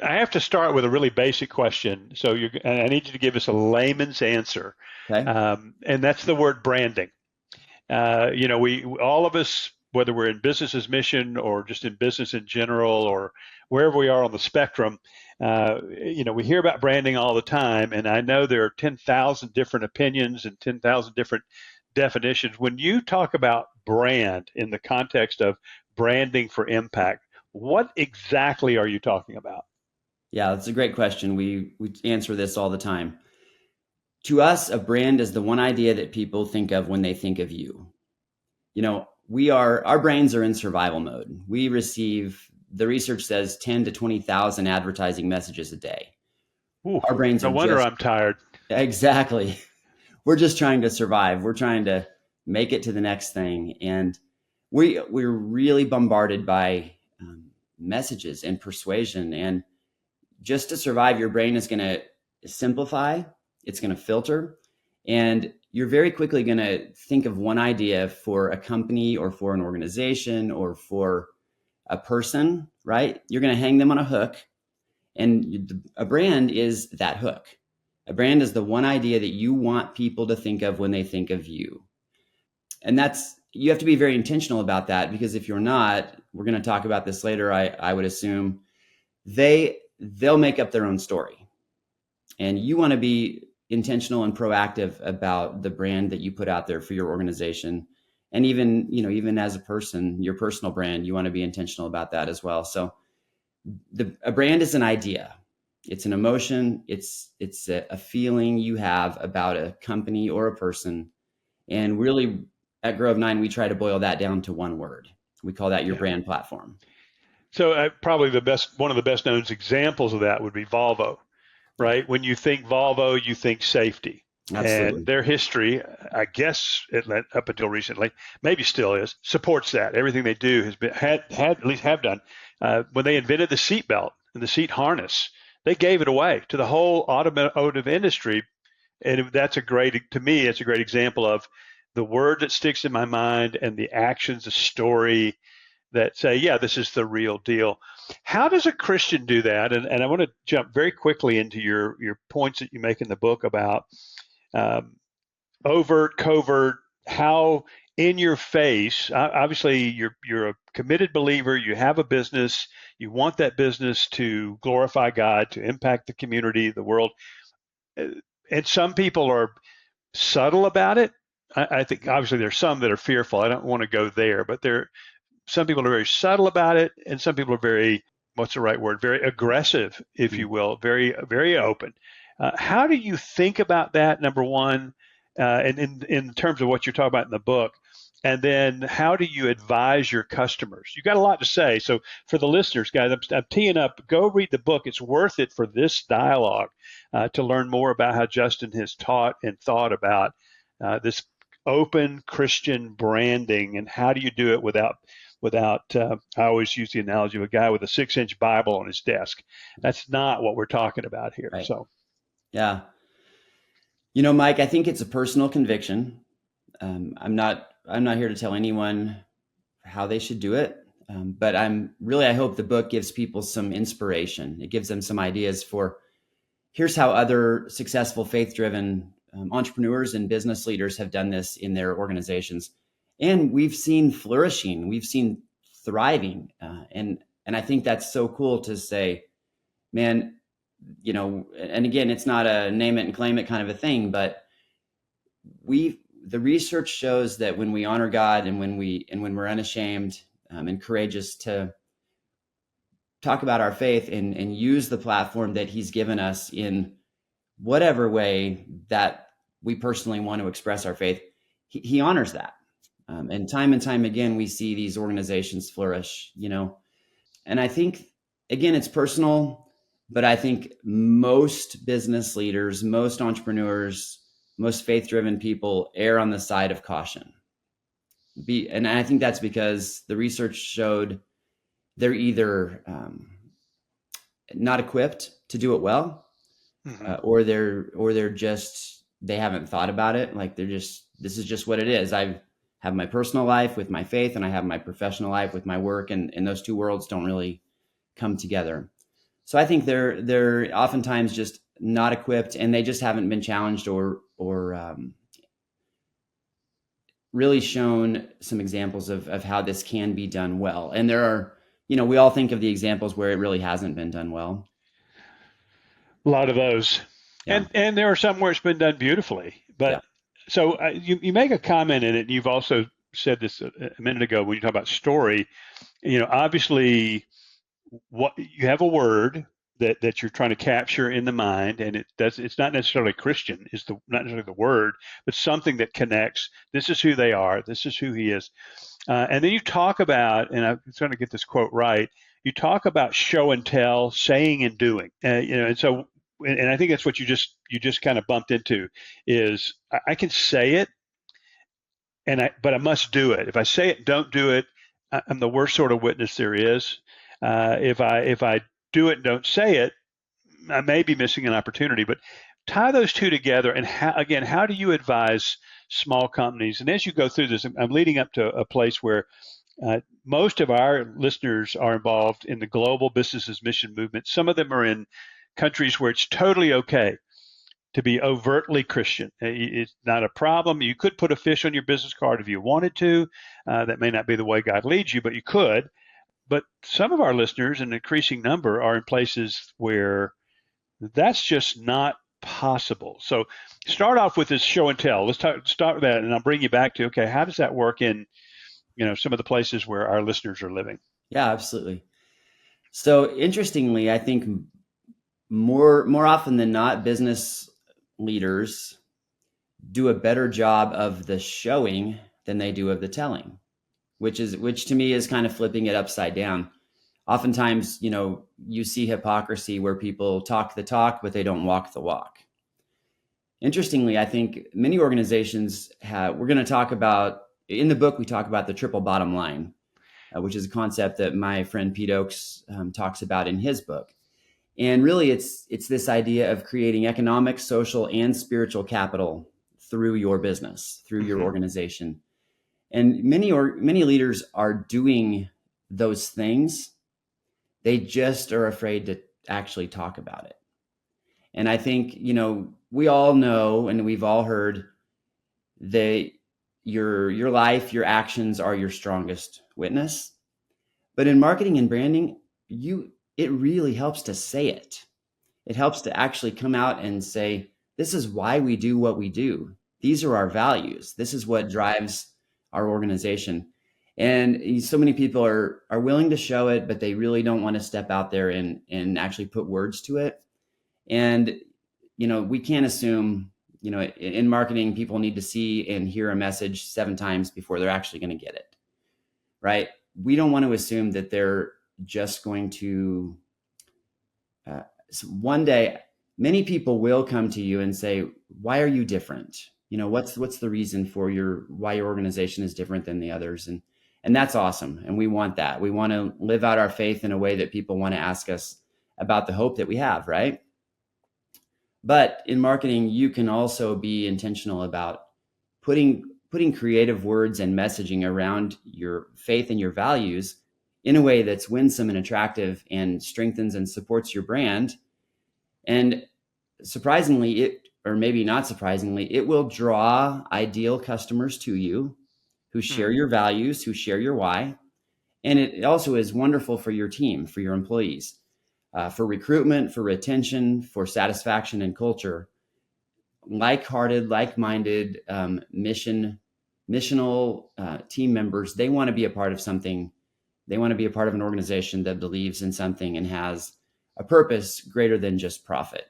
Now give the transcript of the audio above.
I have to start with a really basic question. So and I need you to give us a layman's answer, Okay. and that's the word branding. We all of us, whether we're in business as mission or just in business in general, or wherever we are on the spectrum, we hear about branding all the time, and I know there are 10,000 different opinions and 10,000 different definitions. When you talk about brand in the context of branding for impact, what exactly are you talking about? Yeah, that's a great question. We answer this all the time. To us, a brand is the one idea that people think of when they think of you. Our brains are in survival mode. We receive, the research says, 10 to 20,000 advertising messages a day. Ooh, Our brains no are wonder just I'm tired. exactly. We're just trying to survive. We're trying to make it to the next thing, and we're really bombarded by messages and persuasion. And just to survive, your brain is going to simplify, it's going to filter, and you're very quickly going to think of one idea for a company or for an organization or for a person, right? You're going to hang them on a hook, and a brand is that hook. A brand is the one idea that you want people to think of when they think of you. And you have to be very intentional about that, because if you're not, we're going to talk about this later, I would assume, they'll make up their own story. And you want to be intentional and proactive about the brand that you put out there for your organization. And even as a person, your personal brand, you want to be intentional about that as well. So a brand is an idea. It's an emotion. It's a feeling you have about a company or a person. And really, at Grove 9, we try to boil that down to one word. We call that your Yeah. brand platform. So probably one of the best known examples of that would be Volvo, Yeah, right? When you think Volvo, you think safety. And absolutely. their history, I guess, up until recently, maybe still is, supports that. Everything they do has been had at least have done. When they invented the seatbelt and the seat harness, they gave it away to the whole automotive industry, and to me, it's a great example of the word that sticks in my mind and the actions, the story that say, yeah, this is the real deal. How does a Christian do that? And I want to jump very quickly into your points that you make in the book about um, overt, covert, how in your face. Obviously, you're a committed believer. You have a business. You want that business to glorify God, to impact the community, the world. Uh, And some people are subtle about it. I think obviously there's some that are fearful. I don't want to go there, but some people are very subtle about it, and some people are very, what's the right word, very aggressive, if you will, very very open. How do you think about that, number one, and in terms of what you're talking about in the book, and then how do you advise your customers? You got a lot to say, so for the listeners, guys, I'm teeing up. Go read the book. It's worth it for this dialogue, to learn more about how Justin has taught and thought about this open Christian branding, and how do you do it without I always use the analogy of a guy with a 6-inch Bible on his desk. That's not what we're talking about here. Right. So Yeah. Mike, I think it's a personal conviction. I'm not here to tell anyone how they should do it. But I hope the book gives people some inspiration. It gives them some ideas for here's how other successful faith-driven entrepreneurs and business leaders have done this in their organizations. And we've seen flourishing, we've seen thriving. And I think that's so cool to say, man, and again, it's not a name it and claim it kind of a thing, but the research shows that when we honor God and when we're unashamed and courageous to talk about our faith and use the platform that He's given us in whatever way that we personally want to express our faith, He honors that. And time again, we see these organizations flourish. And I think, again, it's personal, but I think most business leaders, most entrepreneurs, most faith-driven people err on the side of caution. And I think that's because the research showed they're either not equipped to do it well, mm-hmm. or they're just, they haven't thought about it. Like this is just what it is. I have my personal life with my faith, and I have my professional life with my work, and those two worlds don't really come together. So I think they're oftentimes just not equipped, and they just haven't been challenged or really shown some examples of how this can be done well. And there are, we all think of the examples where it really hasn't been done well. A lot of those, Yeah, and there are some where it's been done beautifully. yeah, But so you make a comment in it, and you've also said this a minute ago when you talk about story. Obviously, what you have a word that you're trying to capture in the mind, and it's not necessarily Christian, is the not necessarily the word, but something that connects. This is who they are. This is who he is. And then you talk about, and I'm trying to get this quote right. You talk about show and tell, saying and doing. And so, and I think that's what you just kind of bumped into is I can say it, but I must do it. If I say it, don't do it, I'm the worst sort of witness there is. If I do it and don't say it, I may be missing an opportunity. But tie those two together, and how do you advise small companies? And as you go through this, I'm leading up to a place where most of our listeners are involved in the global businesses mission movement. Some of them are in countries where it's totally okay to be overtly Christian. It's not a problem. You could put a fish on your business card if you wanted to. That may not be the way God leads you, but you could. But some of our listeners, an increasing number, are in places where that's just not possible. So start off with this show and tell. Start with that, and I'll bring you back to, okay, how does that work in some of the places where our listeners are living? yeah, absolutely. So interestingly, I think more often than not, business leaders do a better job of the showing than they do of the telling, which to me is kind of flipping it upside down. Oftentimes, you see hypocrisy where people talk the talk, but they don't walk the walk. Interestingly, I think many organizations have, we're going to talk about, in the book, we talk about the triple bottom line, which is a concept that my friend Pete Oakes talks about in his book. And really, it's this idea of creating economic, social, and spiritual capital through your business, through your Mm-hmm. organization. And many leaders are doing those things. They just are afraid to actually talk about it. And I think, we all know and we've all heard that your life, your actions are your strongest witness. But in marketing and branding, it really helps to say it. It helps to actually come out and say, this is why we do what we do. These are our values. This is what drives our organization. And so many people are willing to show it, but they really don't want to step out there and actually put words to it. And, we can't assume, in marketing, people need to see and hear a message 7 times before they're actually going to get it. Right? We don't want to assume that they're just going to, so one day, many people will come to you and say, why are you different? What's the reason for why your organization is different than the others? And that's awesome. And we want that. We want to live out our faith in a way that people want to ask us about the hope that we have, right? But in marketing, you can also be intentional about putting creative words and messaging around your faith and your values in a way that's winsome and attractive and strengthens and supports your brand. And surprisingly, or maybe not surprisingly, it will draw ideal customers to you who share your values, who share your why. And it also is wonderful for your team, for your employees, for recruitment, for retention, for satisfaction and culture. Like-hearted, like-minded, missional team members, they want to be a part of something. They want to be a part of an organization that believes in something and has a purpose greater than just profit.